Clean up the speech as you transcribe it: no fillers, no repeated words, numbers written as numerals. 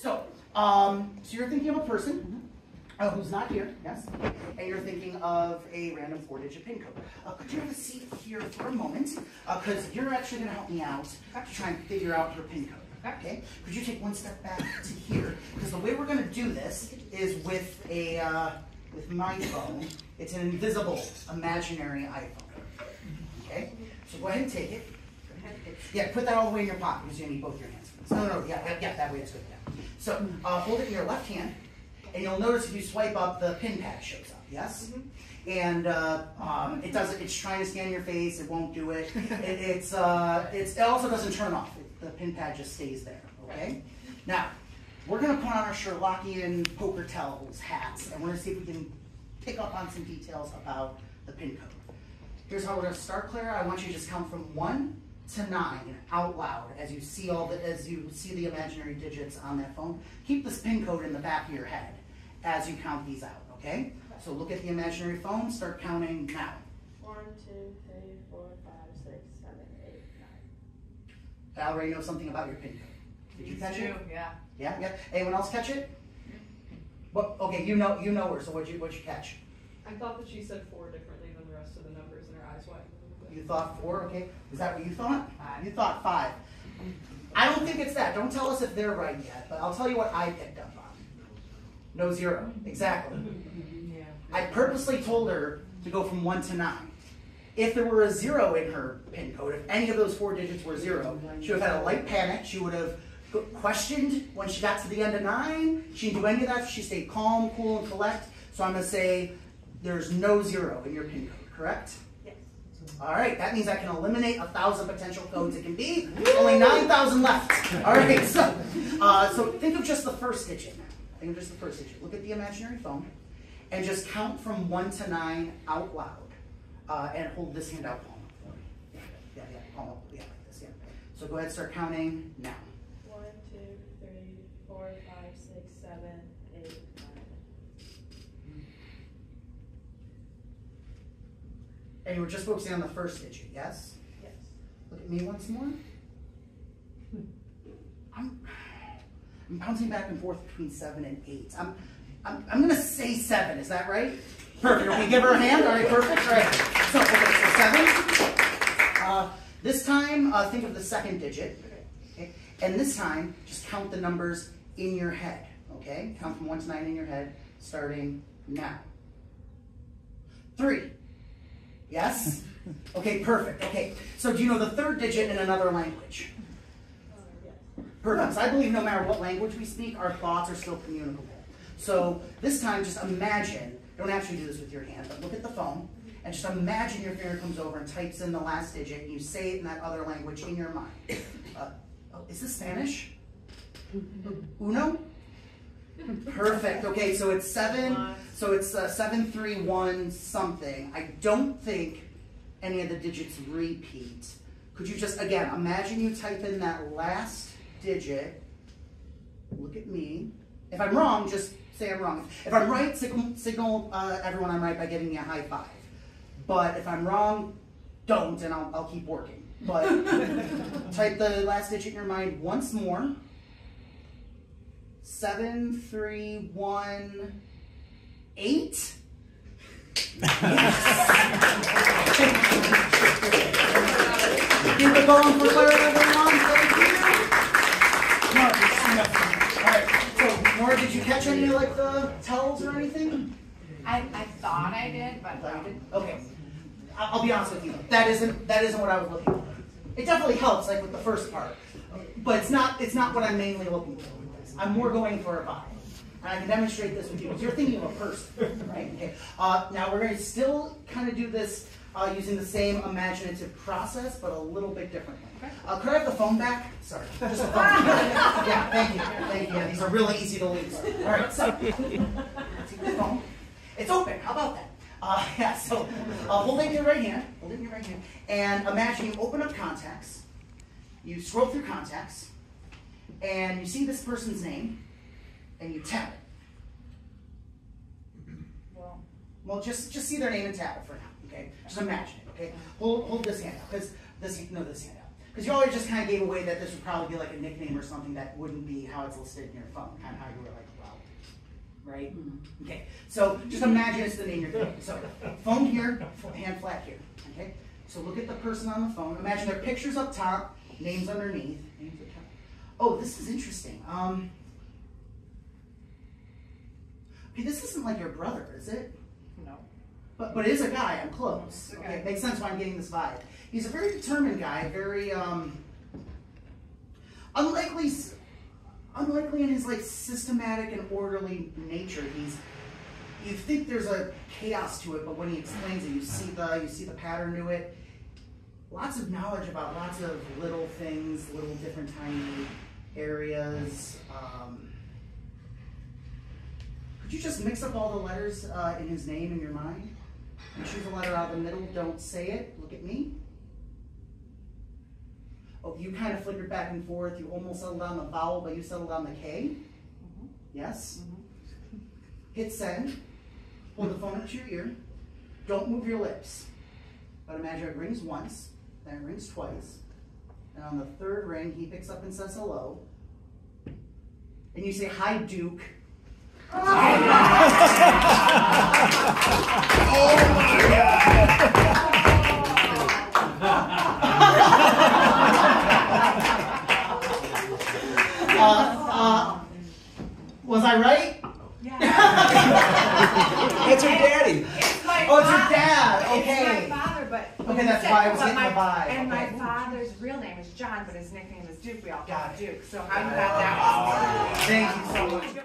So you're thinking of a person who's not here, yes, and you're thinking of a random 4-digit PIN code. Could you have a seat here for a moment? Because you're actually going to help me out to try and figure out her PIN code. Okay? Could you take one step back to here? Because the way we're going to do this is with my phone. It's an invisible, imaginary iPhone. Okay? So go ahead and take it. Yeah, put that all the way in your pocket because you need both your hands for this. No, yeah, that way it's good. Yeah. So hold it in your left hand, and you'll notice if you swipe up, the pin pad shows up. Yes. And it doesn't. It's trying to scan your face. It won't do it. It also doesn't turn off. The pin pad just stays there. Okay. Now we're going to put on our Sherlockian poker tells hats, and we're going to see if we can pick up on some details about the pin code. Here's how we're going to start, Clara. I want you to just count from 1 to 9 out loud as you see the imaginary digits on that phone. Keep this pin code in the back of your head as you count these out. Okay? So look at the imaginary phone. Start counting now. 1, 2, 3, 4, 5, 6, 7, 8, 9. I already know something about your pin code. Did you catch it? Yeah. Yeah. Anyone else catch it? What? Okay, you know her. So what'd you catch? I thought that she said 4 differently than the rest of the numbers, and her eyes widened a little bit. You thought 4. Okay. Was that what you thought? 5. You thought 5. I don't think it's that. Don't tell us if they're right yet. But I'll tell you what I picked up on. No 0. Exactly. Yeah. I purposely told her to go from 1 to 9. If there were a 0 in her pin code, if any of those 4 digits were 0, she would have had a light panic. She would have questioned when she got to the end of 9. She didn't do any of that. She stayed calm, cool, and collect. So I'm going to say there's no 0 in your pin code, correct? Yes. All right, that means I can eliminate 1,000 potential codes it can be. Only 9,000 left. All right, so think of just the first digit now. Think of just the first digit. Look at the imaginary phone and just count from 1 to 9 out loud. And hold this hand out palm up for me. Yeah, palm up. Yeah, like this, yeah. So go ahead, start counting now. 1, 2, 3, 4, 5, 6, 7, 8, 9. And you were just focusing on the first digit, yes? Yes. Look at me once more. I'm bouncing back and forth between 7 and 8. I'm going to say 7. Is that right? Perfect. Okay, give her a hand. All right, perfect. All right. So 7. This time, think of the second digit. Okay? And this time, just count the numbers in your head. Okay? Count from 1 to 9 in your head, starting now. 3. Yes? Okay, perfect. Okay, so do you know the third digit in another language? Yes. Perfect. So I believe no matter what language we speak, our thoughts are still communicable. So this time, just imagine, don't actually do this with your hand, but look at the phone, and just imagine your finger comes over and types in the last digit, and you say it in that other language in your mind. Is this Spanish? Uno? Perfect. Okay, so it's 7. So it's 731 something. I don't think any of the digits repeat. Could you just, again, imagine you type in that last digit. Look at me. If I'm wrong, just say I'm wrong. If I'm right, signal everyone I'm right by giving me a high 5. But if I'm wrong, don't, and I'll keep working. But type the last digit in your mind once more. 731 8. Yes. Keep it going for Clara, everyone. Thank you. All right. So, Nora, did you catch any like the tells or anything? I thought I did, but Thought you did? Okay. I'll be honest with you. That isn't what I was looking for. It definitely helps, like with the first part, but it's not what I'm mainly looking for. I'm more going for a vibe. And I can demonstrate this with you because you're thinking of a person, right? Okay. Now we're going to still kind of do this using the same imaginative process, but a little bit differently. Could I have the phone back? Sorry, just the phone. Yeah, thank you. Thank you. Yeah, these are really easy to lose. All right, so take the phone. It's open. How about that? Yeah. So hold it in your right hand. Hold it in your right hand, and imagine you open up contacts. You scroll through contacts. And you see this person's name, and you tap it. Well, just see their name and tap it for now, okay? Just imagine it, okay? Hold this hand out, because this hand out, Because you always just kind of gave away that this would probably be like a nickname or something that wouldn't be how it's listed in your phone, kind of how you were like, well, right? Okay, so just imagine it's the name you're thinking. So phone here, hand flat here, okay? So look at the person on the phone. Imagine their picture's up top, names underneath. Names up top. Oh, this is interesting. Okay, this isn't like your brother, is it? No. But it is a guy, I'm close. Okay. Okay, it makes sense why I'm getting this vibe. He's a very determined guy, very, unlikely in his like systematic and orderly nature. You think there's a chaos to it, but when he explains it, you see the pattern to it. Lots of knowledge about lots of little things, little different tiny areas. Could you just mix up all the letters in his name in your mind? And choose a letter out of the middle, don't say it, look at me. Oh, you kind of flickered back and forth, you almost settled on the vowel, but you settled on the K. Yes? Hit send, hold the phone up to your ear, don't move your lips. But imagine it rings once, then it rings twice, and on the third ring, he picks up and says hello. And you say, hi, Duke. Oh my God! Was I right? Yeah. It's her daddy. It's my Oh, it's your father. dad. Okay. It's my father, but Okay, that's why I was getting the vibe. And my Okay. father's real name is John, but his nickname is Duke. We all call Got him it. Duke. So how you got that? Thank you so much.